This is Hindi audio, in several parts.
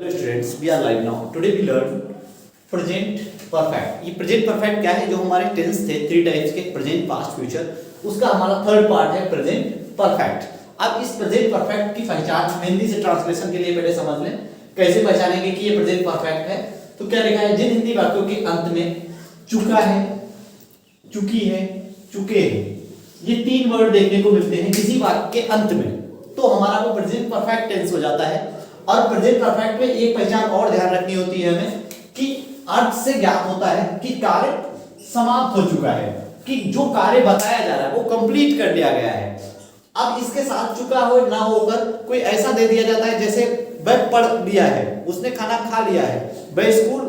Hello students, we are live now. Today we learn present perfect. ये present perfect क्या है? जो हमारे टेंस थे 3 टाइप्स के, present, past, future, उसका हमारा थर्ड पार्ट है present perfect. अब इस present perfect की पहचान हिंदी से ट्रांसलेशन के लिए पहले समझ लें कैसे पहचानेंगे कि ये present perfect है. तो क्या लिखा है? जिन हिंदी वाक्यों के अंत में चुका है, चुकी है, चुके हैं, ये तीन वर्ड देखने को मिलते हैं किसी वाक्य के अंत में, तो हमारा वो प्रेजेंट परफेक्ट टेंस हो जाता है. और प्रेजेंट परफेक्ट में एक पहचान और ध्यान रखनी होती है हमें कि अर्थ से ज्ञात होता है कि कार्य समाप्त हो चुका है, कि जो कार्य बताया जा रहा है वो कंप्लीट कर लिया गया है. अब इसके साथ चुका हो ना होकर कोई ऐसा दे दिया जाता है जैसे वह पढ़ लिया है, उसने खाना खा लिया है, वह स्कूल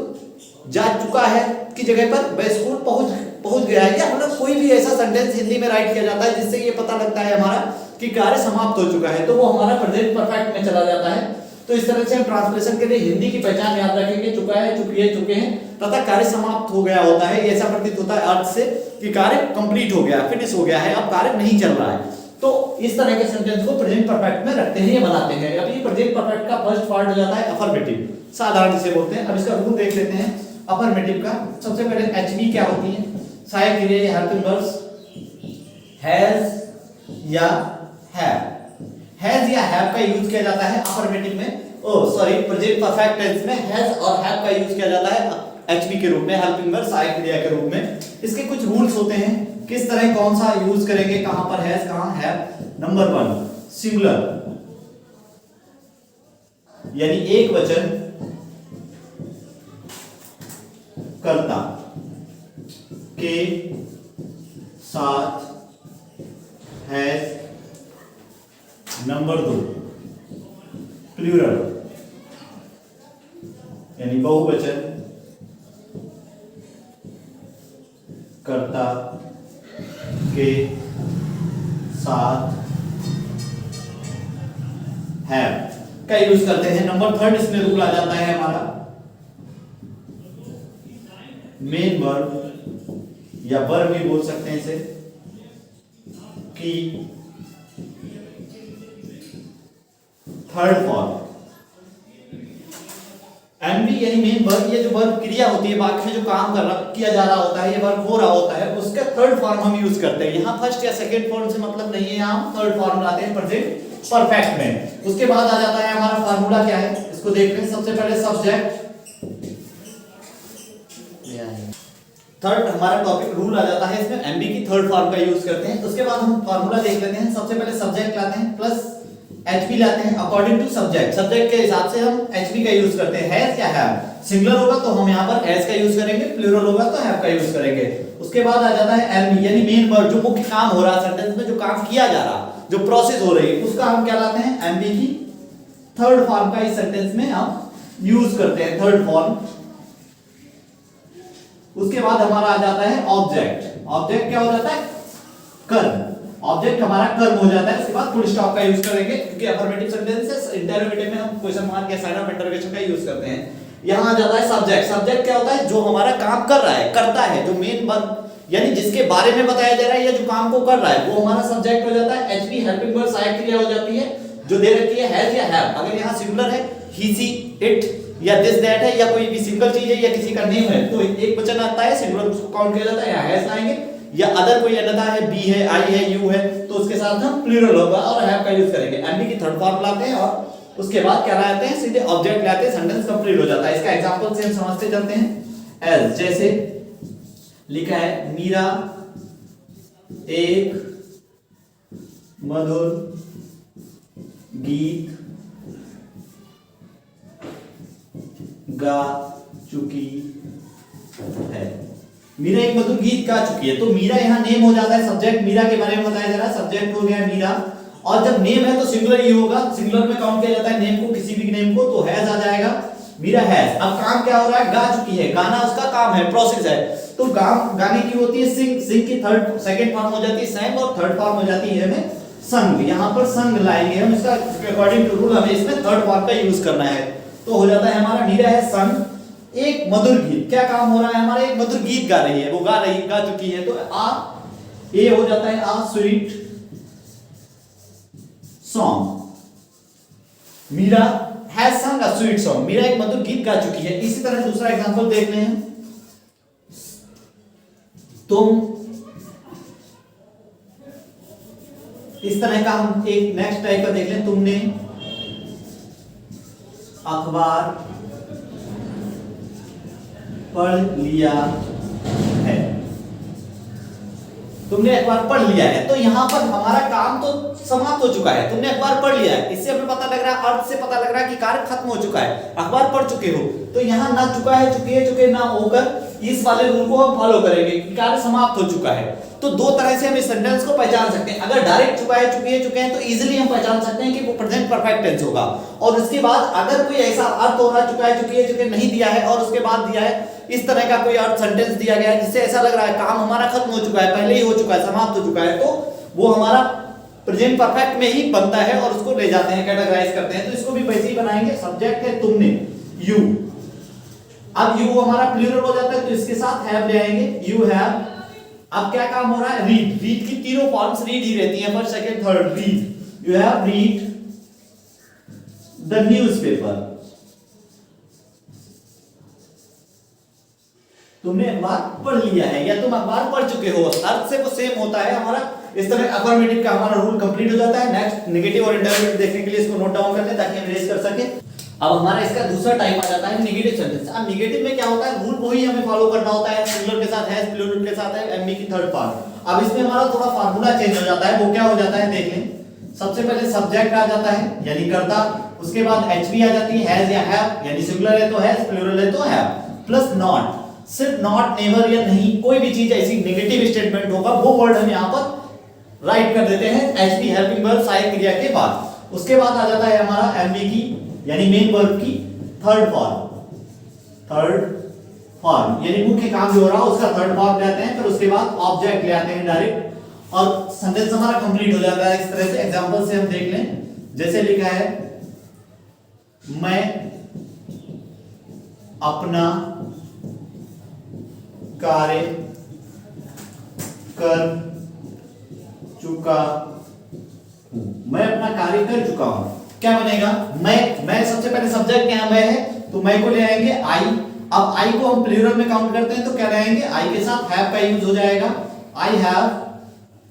जा चुका है की जगह पर वह स्कूल पहुंच गया है, या मतलब कोई भी ऐसा सेंटेंस हिंदी में राइट किया जाता है जिससे ये पता लगता है हमारा कि कार्य समाप्त हो चुका है, तो वो हमारा प्रेजेंट परफेक्ट में चला जाता है. तो इस तरह से हम ट्रांसलेशन के लिए हिंदी की पहचान याद रखेंगे. चुका है, चुकी है, चुके हैं तथा कार्य समाप्त हो गया होता है. ऐसा प्रतीत होता है अर्थ से कि कार्य कंप्लीट हो गया, फिनिश हो गया है, अब कार्य नहीं चल रहा है. तो इस तरह के सेंटेंस को प्रेजेंट परफेक्ट में रखते हैं या बनाते हैं. अब ये प्रेजेंट परफेक्ट का फर्स्ट पार्ट हो जाता है अफर्मेटिव, साधारण से बोलते हैं. अब इसका रूल देख लेते हैं अफर्मेटिव का. सबसे पहले एचबी क्या होती है? सहायक क्रिया या हेल्पिंग वर्ब्स हैज या हैव. हैज या हैव का यूज किया जाता है अफर्मेटिव में, प्रेजेंट परफेक्ट टेंस में हैज और हैव का यूज किया जाता है एचबी के रूप में, हेल्पिंग वर्ब सहायक क्रिया के रूप में. इसके कुछ रूल्स होते हैं किस तरह कौन सा यूज करेंगे, कहां पर हैज कहां हैव. नंबर 1 सिंगुलर यानी एक वचन कर्ता के साथ हैज. नंबर 2 प्लूरल यानी बहुवचन कर्ता के साथ हैव का यूज करते हैं. नंबर 3 इसमें रूल आ जाता है हमारा मेन वर्ब या वर्ब भी बोल सकते हैं इसे, कि थर्ड फॉर्म एमवी यानी मेन वर्ब, ये जो वर्ब क्रिया होती है वाक्य में जो काम किया जा रहा होता है, ये वर्ब हो रहा होता है, उसका थर्ड फॉर्म हम यूज करते हैं. यहाँ फर्स्ट या सेकंड फॉर्म से मतलब नहीं है, यहाँ थर्ड फॉर्म लाते हैं प्रेजेंट परफेक्ट में. उसके बाद आ जाता है हमारा फार्मूला क्या है, इसको देख रहे हैं. सबसे पहले सब्जेक्ट, थर्ड हमारा टॉपिक रूल आ जाता है इसमें एमबी की थर्ड फॉर्म का यूज करते हैं. उसके बाद हम फार्मूला देख लेते हैं. सबसे पहले सब्जेक्ट लाते हैं प्लस एचबी लाते हैं अकॉर्डिंग टू सब्जेक्ट. सब्जेक्ट के हिसाब से हम एचबी का यूज करते हैं. हैज या हैव, सिंगुलर होगा तो हम यहाँ पर हैज का यूज करेंगे, प्लूरल होगा तो हैव का यूज करेंगे. उसके बाद आ जाता है एमबी यानी मेन वर्ब, जो मुख्य काम हो रहा है सेंटेंस में, जो काम किया जा रहा, जो प्रोसेस हो रही है, उसका हम क्या लाते हैं एमबी की थर्ड फॉर्म का इस सेंटेंस में हम यूज करते हैं, थर्ड फॉर्म. उसके बाद हमारा आ जाता है ऑब्जेक्ट. ऑब्जेक्ट क्या हो जाता है? कर्म. ऑब्जेक्ट हमारा कर्म हो जाता है. उसके बाद फुल स्टॉप का यूज करेंगे क्योंकि अफर्मेटिव सेंटेंस है, इंटरोगेटिव में हम क्वेश्चन मार्क या साइन ऑफ इंटरोगेशन का यूज करते हैं. यहां आ जाता है सब्जेक्ट. सब्जेक्ट क्या होता है? जो हमारा काम कर रहा है, करता है, जो मेन वर्ब यानी जिसके बारे में बताया जा रहा है या जो काम को कर रहा है, वो हमारा सब्जेक्ट हो जाता है. एचबी हेल्पिंग वर्ब सहायक क्रिया हो जाती है जो दे रखी है हैज या हैव. अगर यहां सिंगुलर है ही सी इट या दिस दैट है, या कोई भी सिंगल चीज है या किसी का नेम है, तो एक वचन आता है, सिंगुलर उसको काउंट किया जाता है, या हैज आएंगे, या अदर कोई अनदर है, बी है, आई है, यू है, तो उसके साथ हम प्लूरल होगा और हैव का यूज करेंगे. एमबी की थर्ड फॉर्म लाते हैं और उसके बाद क्या लाते हैं? सीधे ऑब्जेक्ट लाते हैं, सेंटेंस कंप्लीट हो जाता है. इसका एग्जांपल से हम समझते चलते हैं. एज जैसे लिखा है मीरा एक मधुर गीत गा चुकी है. मीरा एक मधुर गीत गा चुकी है, तो मीरा यहाँ नेम हो जाता है. सब्जेक्ट मीरा के बारे में बताया जा रहा है, सब्जेक्ट हो गया मीरा, और जब नेम है तो सिंगुलर ही होगा, सिंगुलर में काउंट किया जाता है नेम को, किसी भी नेम को, तो हैज आ जाएगा. मीरा हैज. अब काम क्या हो रहा है? गा चुकी है. गाना उसका काम है, प्रोसेस है. तो गाने की होती है सिंग. सिंग की थर्ड सेकंड फॉर्म हो जाती है सैंग, और थर्ड फॉर्म हो जाती है हमें संग. यहाँ पर संग लाएंगे हम, इसका अकॉर्डिंग टू रूल हमें इसमें थर्ड फॉर्म का यूज करना है. तो हो जाता है हमारा मीरा है संग एक मधुर गीत. क्या काम हो रहा है हमारा? एक मधुर गीत गा रही है, वो गा चुकी है, तो आ ए हो जाता है a sweet song. Meera has sung a sweet song, Meera एक मधुर गीत गा चुकी है। इसी तरह दूसरा एग्जांपल देख रहे हैं, तुम, इस तरह का हम एक नेक्स्ट टाइप का देख लें, तुमने अखबार पढ़ लिया है, तुमने अखबार पढ़ लिया है। तो यहां पर हमारा काम तो समाप्त हो चुका है, तुमने अखबार पढ़ लिया है, इससे हमें पता लग रहा है, अर्थ से पता लग रहा है कि कार्य खत्म हो चुका है, अखबार पढ़ चुके हो। तो यहाँ ना चुका है, चुके ना होकर इस वाले रूल को हम फॉलो करेंगे कि कार्य समाप्त हो चुका है। तो दो तरह से हम इस सेंटेंस को पहचान सकते हैं। अगर डायरेक्ट चुका है, चुके हैं तो इजीली हम पहचान सकते हैं कि वो प्रेजेंट परफेक्ट टेंस होगा। और उसके बाद अगर कोई ऐसा अर्थ हो रहा, चुका है, चुके नहीं दिया है और उसके बाद दिया है, इस तरह का कोई अर्थ सेंटेंस दिया गया है जिससे ऐसा लग रहा है काम हमारा खत्म हो चुका है, पहले ही हो चुका है, समाप्त हो चुका है, तो वो हमारा प्रेजेंट परफेक्ट में ही बनता है और उसको ले जाते हैं, कैटेगराइज करते हैं। तो इसको भी वैसे ही बनाएंगे, सब्जेक्ट है तुमने, यू, अब यू हमारा प्लूरल हो जाता है तो इसके साथ हैव ले आएंगे, यू हैव। अब क्या काम हो रहा है, रीड, रीड की तीनों फॉर्म्स रीड ही रहती हैं, first second third, read, you have read the newspaper, तुमने अखबार पढ़ लिया है या तुम अखबार पढ़ चुके हो, अर्थ से वो सेम होता है हमारा। इस तरह अफर्मेटिव का हमारा रूल कंप्लीट हो जाता है। नेक्स्ट नेगेटिव और इंटररोगेटिव देखने के लिए इसको नोट डाउन कर लें ताकि हम रेज कर सके। अब हमारा इसका दूसरा टाइप आ जाता है नेगेटिव सेंटेंस। अब नेगेटिव में क्या होता है, रूल वही हमें फॉलो करना होता है, सिंगुलर के साथ हैज, प्लूरल के साथ है, एमबी की थर्ड फॉर्म। अब इसमें हमारा थोड़ा फार्मूला चेंज हो जाता है, वो क्या हो जाता है देख लें। सबसे पहले सब्जेक्ट आ जाता है यानी कर्ता, उसके बाद एचवी आ जाती है, हैज या हैव, यानी सिंगुलर है तो हैज, प्लूरल है तो हैव, प्लस नॉट। सिर्फ नॉट, नेवर या नहीं, कोई भी चीज ऐसी नेगेटिव स्टेटमेंट होगा वो वर्ड हम यहाँ पर राइट कर देते हैं एचवी हेल्पिंग वर्ब सहायक क्रिया के बाद। उसके बाद आ जाता है हमारा एमवी की यानी मेन वर्ब की थर्ड फॉर्म, थर्ड फॉर्म यानी मुख्य काम जो हो रहा है उसका थर्ड फॉर्म ले आते हैं, फिर उसके बाद ऑब्जेक्ट ले आते हैं डायरेक्ट और सेंटेंस हमारा कंप्लीट हो जाता है। इस तरह से एग्जांपल से हम देख लें, जैसे लिखा है मैं अपना कार्य कर चुका हूं, मैं अपना कार्य कर चुका हूं। क्या बनेगा, मैं सबसे पहले सब्जेक्ट क्या मैं है तो मैं को ले आएंगे आई। अब आई को हम प्लूरल में काउंट करते हैं तो क्या ले आएंगे, आई के साथ हैव का यूज हो जाएगा, आई हैव।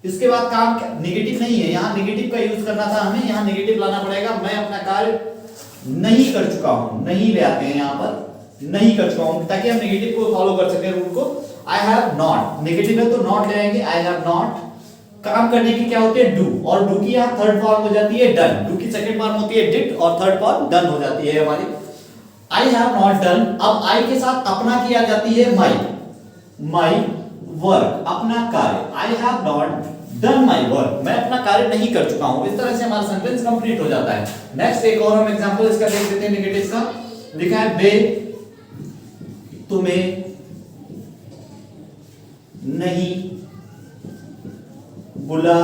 इसके बाद काम नेगेटिव नहीं है, यहां नेगेटिव का यूज करना था हमें, यहां नेगेटिव लाना पड़ेगा। मैं अपना कार्य नहीं कर चुका हूं, नहीं ले आते हैं यहां पर, नहीं कर चुका हूं ताकि हम नेगेटिव को फॉलो कर सकें रूल को। आई हैव नॉट, नेगेटिव है तो नॉट ले आएंगे, आई हैव नॉट। काम करने की क्या होती है डू, और डू की यहां थर्ड फॉर्म हो जाती है डन, डू की सेकंड फॉर्म होती है डिड और थर्ड फॉर्म डन हो जाती है हमारी। आई हैव नॉट डन, अब आई के साथ अपना किया जाती है माई, माई वर्क, अपना कार्य। I have not done my work, मैं अपना कार्य नहीं कर चुका हूं। इस तरह से हमारा सेंटेंस कंप्लीट हो जाता है। नेक्स्ट एक और हम एग्जांपल इसका देख लेते हैं नेगेटिव का। लिखा है वे तुम्हें नहीं बुला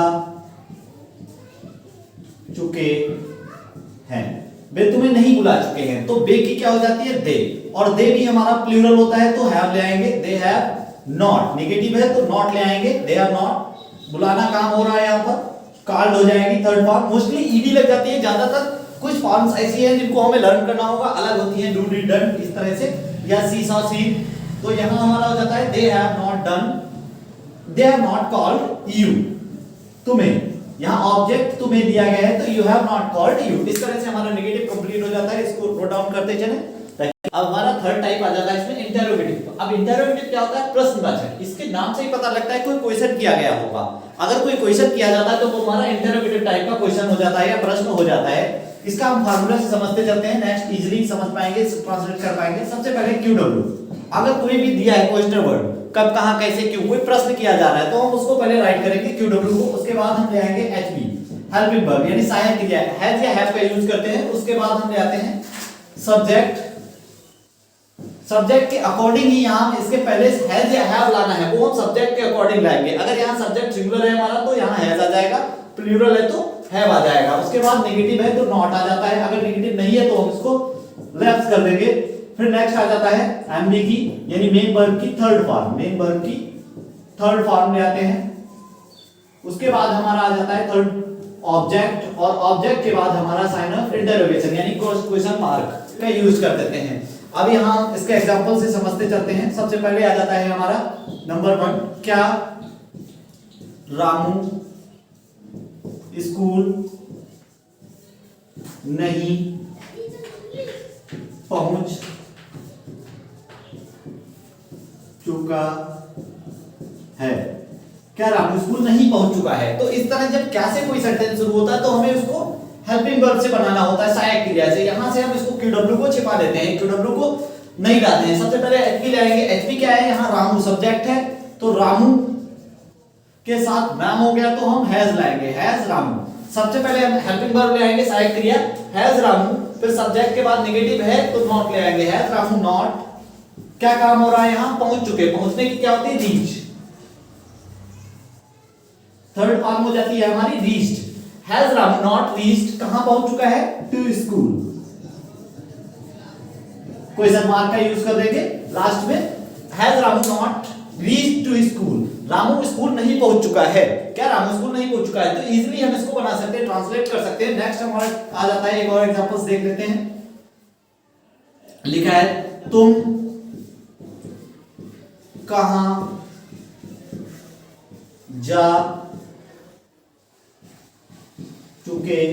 चुके हैं, वे तुम्हें नहीं बुला चुके हैं, तो वे की क्या हो जाती है दे, और दे भी हमारा प्लूरल होता है तो हैव ले आएंगे, दे हैव नॉट। नेगेटिव है तो नॉट ले आएंगे, दे हैव नॉट। बुलाना काम हो रहा है यहां पर, कॉल्ड हो जाएगी थर्ड फॉर्म। मोस्टली ईडी लग जाती है ज्यादातर, कुछ फॉर्म्स ऐसी हैं जिनको हमें लर्न करना होगा, अलग होती हैं, डू डिड डन इस तरह से, या सी सॉ सीन। तो यहां हमारा हो जाता है they have not done, they have not called you, तुम्हें। यहां ऑब्जेक्ट तुम्हें दिया गया है तो you have not called you. इस तरह से हमारा नेगेटिव कंप्लीट हो जाता है, इसको नोट डाउन करते चलें। अब हमारा थर्ड टाइप आ जाता है इसमें इंटरोगेटिव। अब इंटरोगेटिव क्या होता है, प्रश्नवाचक। इसके नाम से ही पता लगता है कोई क्वेश्चन किया गया होगा। अगर कोई क्वेश्चन किया जाता है तो वो हमारा इंटरोगेटिव टाइप का क्वेश्चन हो जाता है या प्रश्न हो जाता है। इसका हम फार्मूला से समझते चलते हैं, नेक्स्ट इजीली समझ पाएंगे, ट्रांसलेट कर पाएंगे। सबसे पहले QW, अगर कोई भी दिया है क्वेश्चन वर्ड, कब कहां कैसे क्यों, कोई प्रश्न किया जा रहा है तो हम उसको पहले राइट करेंगे QW को। उसके बाद हम ले आएंगे HV हेल्पिंग वर्ब यानी सहायक क्रिया, हैज या हैव का यूज करते हैं। उसके बाद हम ले आते हैं सब्जेक्ट, सब्जेक्ट के अकॉर्डिंग ही यहां इसके पहले हैज या हैव लाना है, वो हम सब्जेक्ट के अकॉर्डिंग लाएंगे। अगर यहां सब्जेक्ट सिंगुलर है हमारा तो यहां हैज आ जाएगा, प्लूरल है तो हैव आ जाएगा। उसके बाद नेगेटिव है तो नॉट आ जाता है, अगर नेगेटिव नहीं है तो हम इसको लेफ्ट कर देंगे। फिर नेक्स्ट आ जाता है एमबी की यानी मेन वर्ब की थर्ड फॉर्म, मेन वर्ब की थर्ड फॉर्म ले आते हैं। उसके बाद हमारा आ जाता है थर्ड ऑब्जेक्ट और ऑब्जेक्ट के बाद हमारा साइन ऑफ इंटरोगेशन यानी क्वेश्चन मार्क का यूज कर देते हैं। अब यहां हम इसके एग्जांपल से समझते चलते हैं। सबसे पहले आ जाता है हमारा नंबर 1, क्या रामू स्कूल नहीं पहुंच चुका है? क्या रामू स्कूल नहीं पहुंच चुका है? तो इस तरह जब क्या से कोई सेंटेंस शुरू होता है तो हमें उसको हेल्पिंग वर्ब से बनाना होता है, सहायक क्रिया से। यहां से हम इसको QW को छिपा देते हैं, QW को नहीं डालते हैं। सबसे पहले HP लाएंगे। HP क्या है? यहां रामू सब्जेक्ट है, तो रामू के साथ नाम हो गया तो हम हैज लाएंगे, हैज रामू। सबसे पहले हम हेल्पिंग वर्ब ले आएंगे, सहायक क्रिया हैज रामू, फिर सब्जेक्ट के बाद नेगेटिव है तो नॉट ले आएंगे, हैज रामू नॉट। क्या काम हो रहा है? यहां पहुंच चुके। पहुंचने की क्या होती है? रीच। थर्ड फॉर्म हो जाती है हमारी reached. Has Ramu not reached, कहां पहुंच चुका है? To school. क्वेश्चन मार्क का यूज कर देंगे लास्ट में। Has Ramu not reached to school, Ramu school नहीं पहुंच चुका है। क्या रामू स्कूल नहीं पहुंच चुका है? तो इजीली हम इसको बना सकते हैं, ट्रांसलेट कर सकते हैं। नेक्स्ट हमारा आ जाता है, एक और एग्जांपल्स देख लेते हैं। लिखा है तुम कहां जा चुके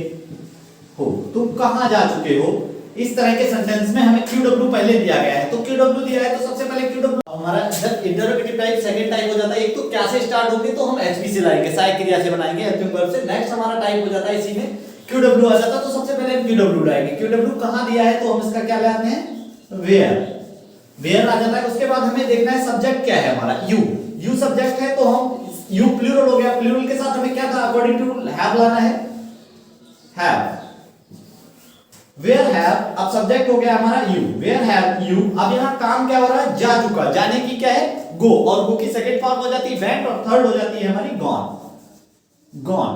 हो? तुम कहां जा चुके हो? इस तरह के सेंटेंस में हमें QW पहले दिया गया है, तो QW दिया है तो सबसे पहले QW हमारा जब इंटरोगेटिव टाइप सेकंड टाइप हो जाता है। एक तो क्या से स्टार्ट होगी तो हम HP से लाएंगे, सहायक क्रिया से बनाएंगे हेल्पिंग वर्ब से। नेक्स्ट हमारा टाइप हो जाता है इसी में QW आ जाता है, तो सबसे पहले हम QW लाएंगे। QW कहां दिया है तो हम इसका क्या लाते हैं? वेयर। वेयर आ जाता है। उसके बाद हमें देखना है सब्जेक्ट क्या है हमारा, यू। यू सब्जेक्ट है तो हम यू प्लूरल हो गया, प्लूरल के साथ हमें क्या था? अकॉर्डिंग टू हैव लाना है, हैव। वेयर हैव, अब सब्जेक्ट हो गया हमारा यू, वेयर हैव यू। अब यहां काम क्या हो रहा है? जा चुका। जाने की क्या है? गो, और गो की सेकंड फॉर्म हो जाती है वेंट, और थर्ड हो जाती है हमारी gone. Gone,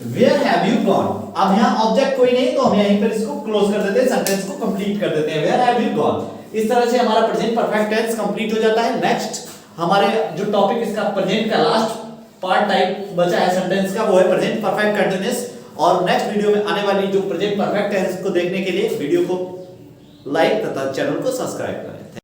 where have you gone. अब यहां ऑब्जेक्ट कोई नहीं तो हम यहीं पर इसको क्लोज कर देते हैं, सेंटेंस को कंप्लीट कर देते हैं, वेयर हैव यू गॉन। इस तरह से हमारा प्रेजेंट परफेक्ट टेंस कंप्लीट हो जाता है। नेक्स्ट हमारे जो टॉपिक इसका प्रेजेंट का लास्ट पार्ट टाइप बचा है सेंटेंस का, वो है प्रेजेंट परफेक्ट कंटीन्यूअस। और नेक्स्ट वीडियो में आने वाली जो प्रेजेंट परफेक्ट टेंस को देखने के लिए वीडियो को लाइक तथा चैनल को सब्सक्राइब करें।